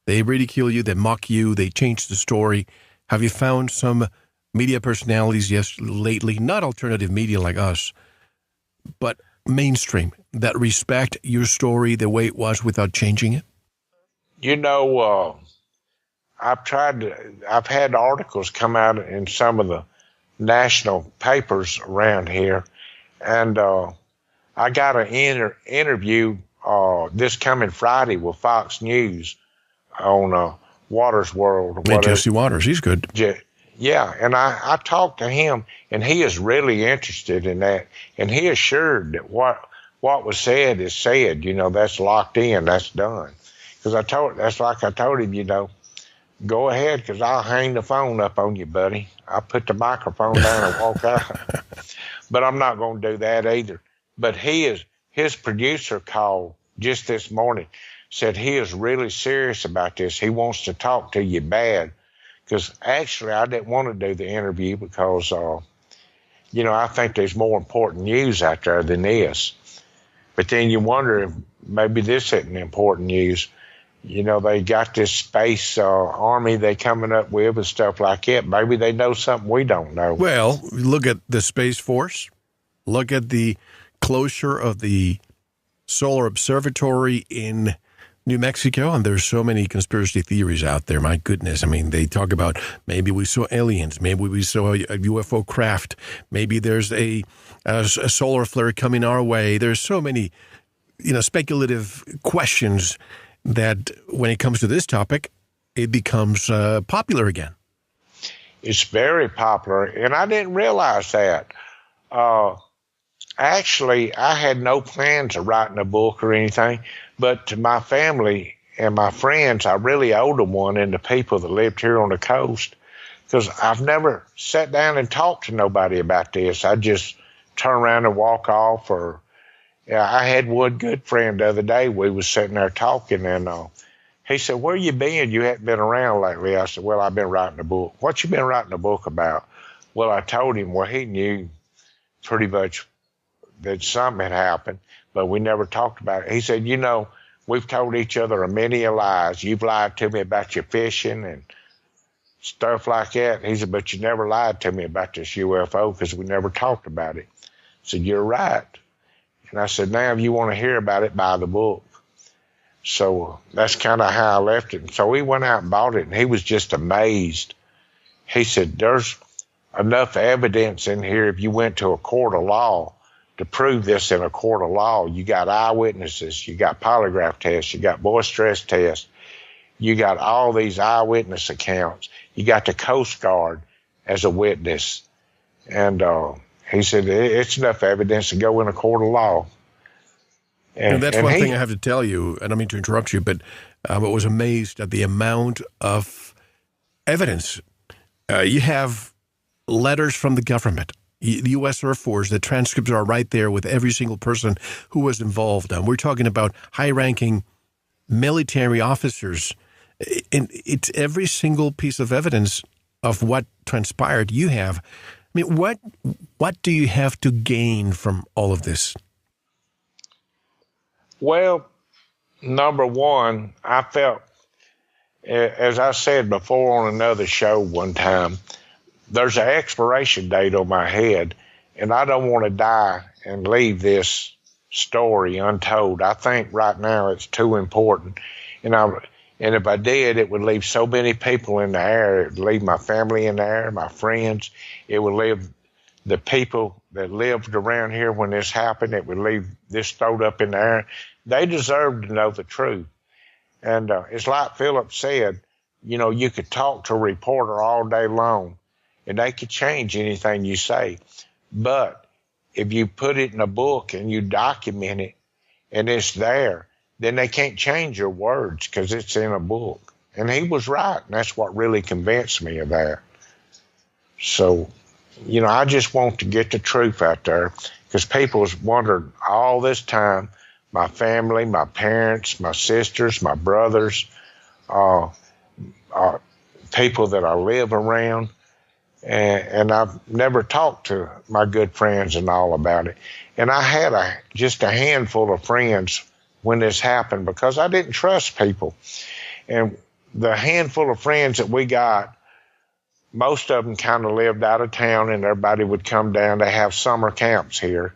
They ridicule you, they mock you, they change the story. Have you found some media personalities, yes, lately, not alternative media like us, but mainstream, that respect your story the way it was without changing it? I've had articles come out in some of the national papers around here, and I got an interview this coming Friday with Fox News on Waters World. Jesse Waters, he's good. Yeah, and I talked to him, and he is really interested in that, and he assured that what was said is said. That's locked in, that's done. Because I told him, go ahead, because I'll hang the phone up on you, buddy. I'll put the microphone down and walk out. But I'm not going to do that either. But his producer called just this morning, said he is really serious about this. He wants to talk to you bad. Because actually, I didn't want to do the interview because, I think there's more important news out there than this. But then you wonder if maybe this isn't important news. they got this space army they coming up with and stuff like that. Maybe they know something we don't know. Well, look at the Space Force. Look at the closure of the Solar Observatory in New Mexico, and there's so many conspiracy theories out there. My goodness. I mean, they talk about maybe we saw aliens, maybe we saw a UFO craft, maybe there's a solar flare coming our way. There's so many, speculative questions that when it comes to this topic, it becomes popular again. It's very popular, and I didn't realize that. Actually, I had no plans of writing a book or anything, but to my family and my friends, I really owed them one, and the people that lived here on the coast, because I've never sat down and talked to nobody about this. I just turn around and walk off. I had one good friend the other day. We was sitting there talking, and he said, "Where you been? You haven't been around lately." I said, "Well, I've been writing a book." "What you been writing a book about?" Well, I told him. Well, he knew pretty much that something had happened, but we never talked about it. He said, "We've told each other a many a lies. You've lied to me about your fishing and stuff like that." He said, "But you never lied to me about this UFO because we never talked about it." I said, "You're right." And I said, "Now, if you want to hear about it, buy the book." So that's kind of how I left it. So he went out and bought it, and he was just amazed. He said, "There's enough evidence in here if you went to a court of law to prove this in a court of law. You got eyewitnesses, you got polygraph tests, you got voice stress tests, you got all these eyewitness accounts, you got the Coast Guard as a witness." And he said, "It's enough evidence to go in a court of law." And that's one thing I have to tell you, and I don't mean to interrupt you, but I was amazed at the amount of evidence. You have letters from the government, the U.S. Air Force. The transcripts are right there with every single person who was involved. We're talking about high-ranking military officers. And it's every single piece of evidence of what transpired you have. I mean, what do you have to gain from all of this? Well, number one, I felt, as I said before on another show one time, there's an expiration date on my head, and I don't want to die and leave this story untold. I think right now it's too important. And if I did, it would leave so many people in the air. It would leave my family in the air, my friends. It would leave the people that lived around here when this happened. It would leave this thrown up in the air. They deserve to know the truth. And it's like Philip said, you could talk to a reporter all day long, and they could change anything you say. But if you put it in a book and you document it and it's there, then they can't change your words because it's in a book. And he was right, and that's what really convinced me of that. So, I just want to get the truth out there because people have wondered all this time, my family, my parents, my sisters, my brothers, people that I live around, and I've never talked to my good friends and all about it. And I had just a handful of friends when this happened because I didn't trust people. And the handful of friends that we got, most of them kind of lived out of town, and everybody would come down. They have summer camps here,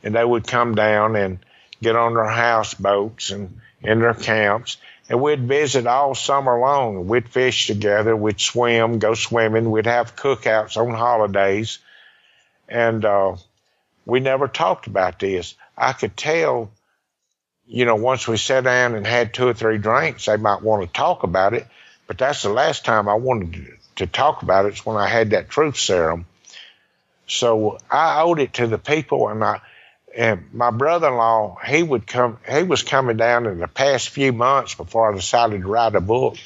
and they would come down and get on their houseboats and in their camps, and we'd visit all summer long. We'd fish together, we'd swim, go swimming, we'd have cookouts on holidays, and we never talked about this. I could tell, once we sat down and had 2 or 3 drinks, they might want to talk about it, but that's the last time I wanted to talk about it. It's when I had that truth serum. So I owed it to the people, and my brother-in-law, he was coming down in the past few months before I decided to write a book.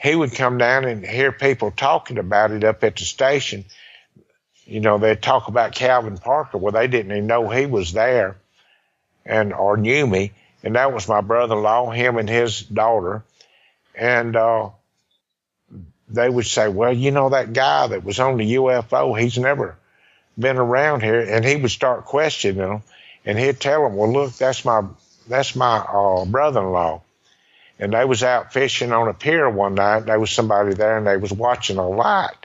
He would come down and hear people talking about it up at the station. They'd talk about Calvin Parker. Well, they didn't even know he was there or knew me. And that was my brother-in-law, him and his daughter. And they would say, well, that guy that was on the UFO, he's never been around here. And he would start questioning them, and he'd tell them, well, look, that's my that's my brother-in-law. And they was out fishing on a pier one night. There was somebody there, and they was watching a light.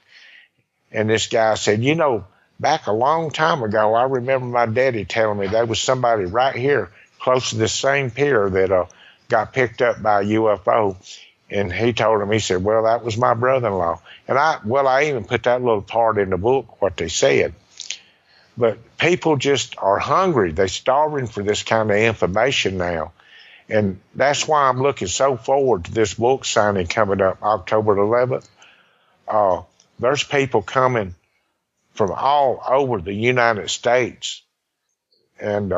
And this guy said, you know, back a long time ago, I remember my daddy telling me there was somebody right here close to this same pier that got picked up by a UFO. And he told him, he said, well, that was my brother-in-law. And I even put that little part in the book, what they said. But people just are hungry. They're starving for this kind of information now. And that's why I'm looking so forward to this book signing coming up October 11th. There's people coming from all over the United States and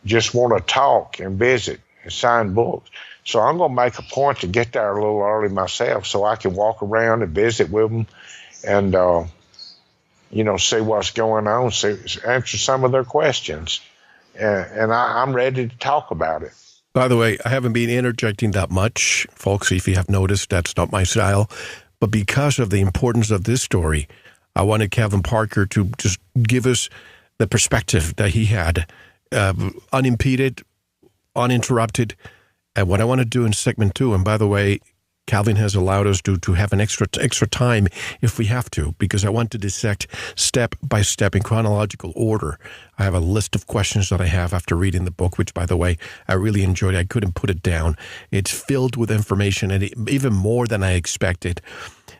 just want to talk and visit and sign books. So I'm going to make a point to get there a little early myself so I can walk around and visit with them and, you know, see what's going on, answer some of their questions. And I'm ready to talk about it. By the way, I haven't been interjecting that much, folks. If you have noticed, that's not my style. But because of the importance of this story, I wanted Calvin Parker to just give us the perspective that he had, unimpeded, uninterrupted. And what I want to do in segment 2, and by the way, Calvin has allowed us to have an extra time if we have to, because I want to dissect step by step in chronological order. I have a list of questions that I have after reading the book, which, by the way, I really enjoyed. I couldn't put it down. It's filled with information, and even more than I expected.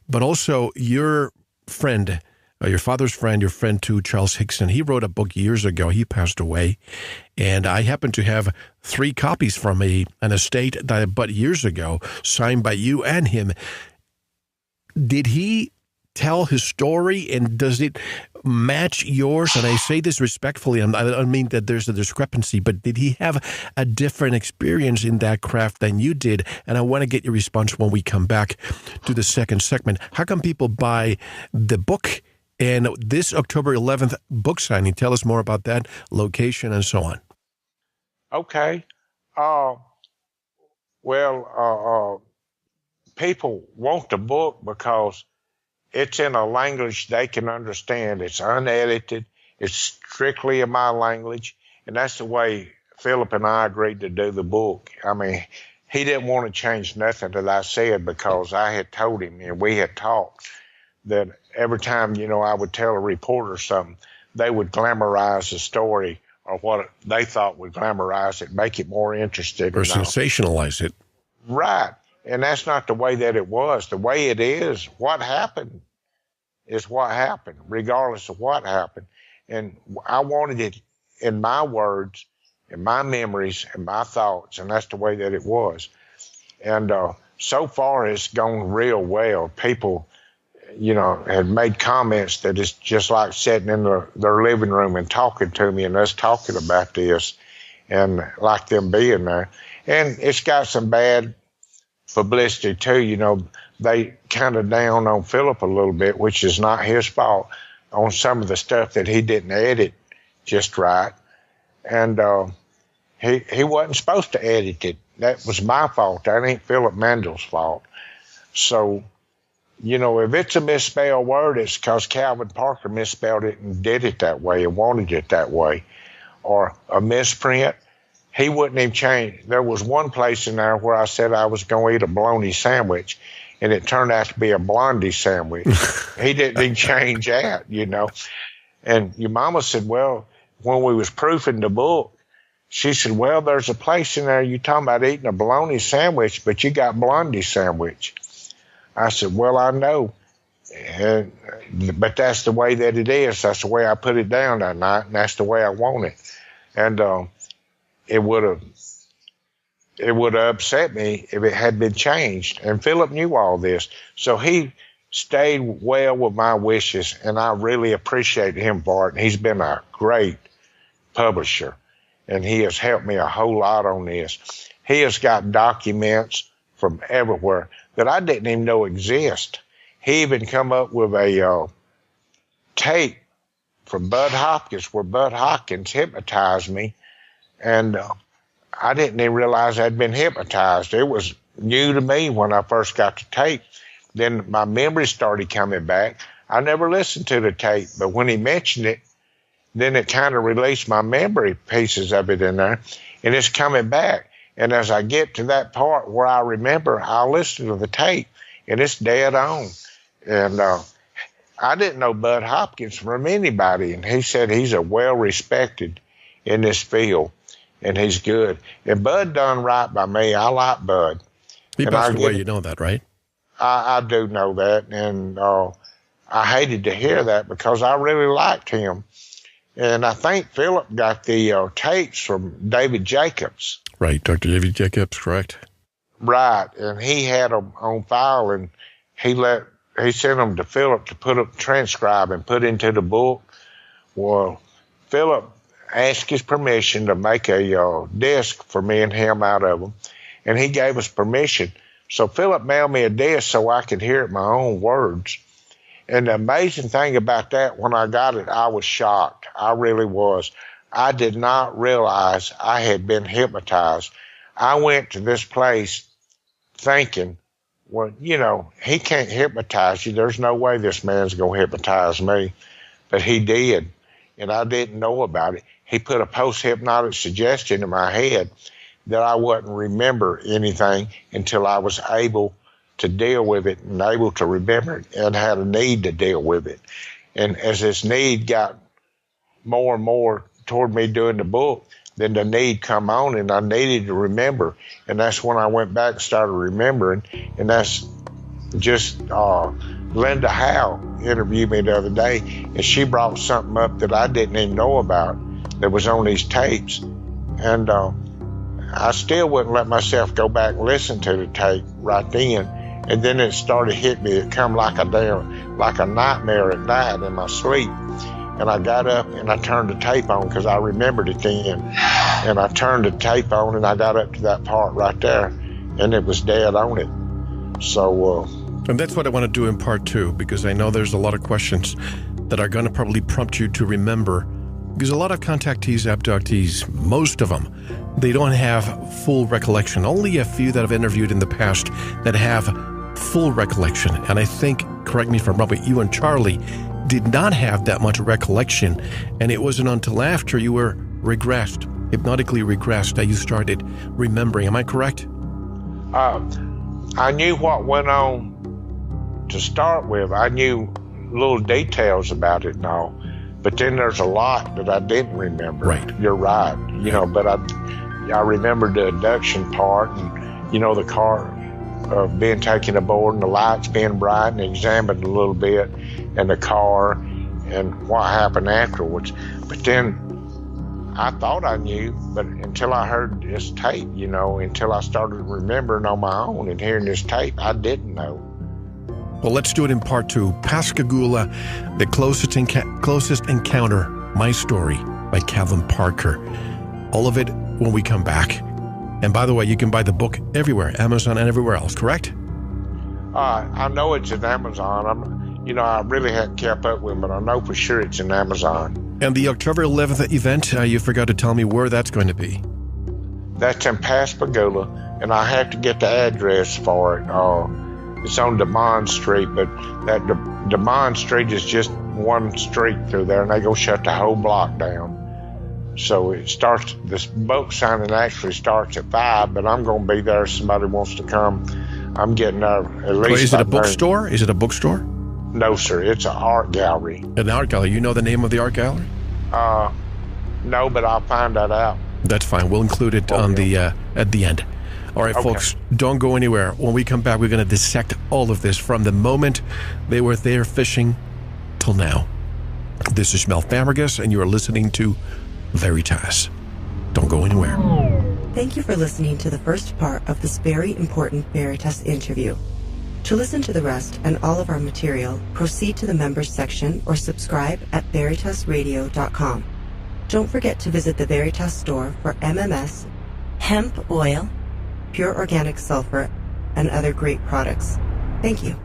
But also, your friend, your father's friend, your friend too, Charles Hickson, he wrote a book years ago. He passed away. And I happen to have 3 copies from an estate that I bought years ago, signed by you and him. Did he tell his story, and does it match yours? And I say this respectfully, I don't mean that there's a discrepancy, but did he have a different experience in that craft than you did? And I want to get your response when we come back to the second segment. How can people buy the book and this October 11th book signing? Tell us more about that, location, and so on. Okay. People want the book because it's in a language they can understand. It's unedited. It's strictly in my language. And that's the way Philip and I agreed to do the book. I mean, he didn't want to change nothing that I said because I had told him and we had talked that every time, you know, I would tell a reporter something, they would glamorize the story or what they thought would glamorize it, make it more interesting. Or sensationalize it. Right. And that's not the way that it was. The way it is, what happened is what happened, regardless of what happened. And I wanted it in my words, in my memories, and my thoughts, and that's the way that it was. And so far, it's gone real well. People, you know, had made comments that it's just like sitting in their living room and talking to me and us talking about this and like them being there. And it's got some bad publicity too. You know, they kind of down on Philip a little bit, which is not his fault, on some of the stuff that he didn't edit just right. And he wasn't supposed to edit it. That was my fault. That ain't Philip Mandel's fault. So, you know, if it's a misspelled word, it's because Calvin Parker misspelled it and did it that way and wanted it that way. Or a misprint, he wouldn't even change. There was one place in there where I said I was going to eat a bologna sandwich, and it turned out to be a blondie sandwich. He didn't even change that, you know. And your mama said, well, when we was proofing the book, she said, well, there's a place in there you talking about eating a bologna sandwich, but you got blondie sandwich. I said, well, I know, but that's the way that it is. That's the way I put it down that night, and that's the way I want it. And it would have upset me if it had been changed. And Philip knew all this, so he stayed well with my wishes, and I really appreciate him for it. And he's been a great publisher, and he has helped me a whole lot on this. He has got documents from everywhere that I didn't even know exist. He even come up with a tape from Bud Hopkins where Bud Hopkins hypnotized me, and I didn't even realize I'd been hypnotized. It was new to me when I first got the tape. Then my memory started coming back. I never listened to the tape, but when he mentioned it, then it kind of released my memory pieces of it in there, and it's coming back. And as I get to that part where I remember, I'll listen to the tape, and it's dead on. And I didn't know Bud Hopkins from anybody, and he said he's a well-respected in this field, and he's good. And Bud done right by me. I like Bud. He passed away, you know that, right? I do know that, and I hated to hear that because I really liked him. And I think Philip got the tapes from David Jacobs. Right, Dr. David Jacobs, correct. Right, and he had them on file, and he sent them to Philip to transcribe and put into the book. Well, Philip asked his permission to make a disc for me and him out of them, and he gave us permission. So Philip mailed me a disc so I could hear it my own words. And the amazing thing about that, when I got it, I was shocked. I really was. I did not realize I had been hypnotized. I went to this place thinking, well, you know, he can't hypnotize you. There's no way this man's going to hypnotize me. But he did, and I didn't know about it. He put a post-hypnotic suggestion in my head that I wouldn't remember anything until I was able to deal with it and able to remember it and had a need to deal with it. And as this need got more and more toward me doing the book, then the need come on and I needed to remember. And that's when I went back and started remembering. And that's just Linda Howe interviewed me the other day, and she brought something up that I didn't even know about that was on these tapes. And I still wouldn't let myself go back and listen to the tape right then. And then it started hitting me. It come like a nightmare at night in my sleep. And I got up and I turned the tape on because I remembered it then. And I turned the tape on and I got up to that part right there, and it was dead on it. So. And that's what I want to do in part two, because I know there's a lot of questions that are going to probably prompt you to remember. Because a lot of contactees, abductees, most of them, they don't have full recollection. Only a few that I've interviewed in the past that have full recollection. And I think, correct me if I'm wrong, but you and Charlie did not have that much recollection. And it wasn't until after you were hypnotically regressed, that you started remembering. Am I correct? I knew what went on to start with. I knew little details about it and all. But then there's a lot that I didn't remember. Right. You're right. You know, but I remembered the abduction part and, you know, the car being taken aboard and the lights being bright, and examined a little bit, and the car and what happened afterwards. But then I thought I knew, but until I heard this tape, you know, until I started remembering on my own and hearing this tape, I didn't know. Well, let's do it in part two. Pascagoula, the closest encounter, my story, by Calvin Parker. All of it when we come back. And by the way, you can buy the book everywhere, Amazon and everywhere else, correct? I know it's in Amazon. I really hadn't kept up with it, but I know for sure it's in Amazon. And the October 11th event, you forgot to tell me where that's going to be. That's in Pascagoula, and I have to get the address for it. It's on DeMond Street, but that DeMond Street is just one street through there, and they go shut the whole block down. So this book signing actually starts at 5, but I'm going to be there if somebody wants to come. I'm getting there at least. Wait, is it a bookstore? Is it a bookstore? No, sir. It's an art gallery. An art gallery. You know the name of the art gallery? No, but I'll find that out. That's fine. We'll include it on the at the end. All right, okay. Folks, don't go anywhere. When we come back, we're going to dissect all of this from the moment they were there fishing till now. This is Mel Fabregas, and you are listening to Veritas. Don't go anywhere. Thank you for listening to the first part of this very important Veritas interview. To listen to the rest and all of our material, proceed to the members section or subscribe at veritasradio.com. Don't forget to visit the Veritas store for MMS, hemp oil, pure organic sulfur, and other great products. Thank you.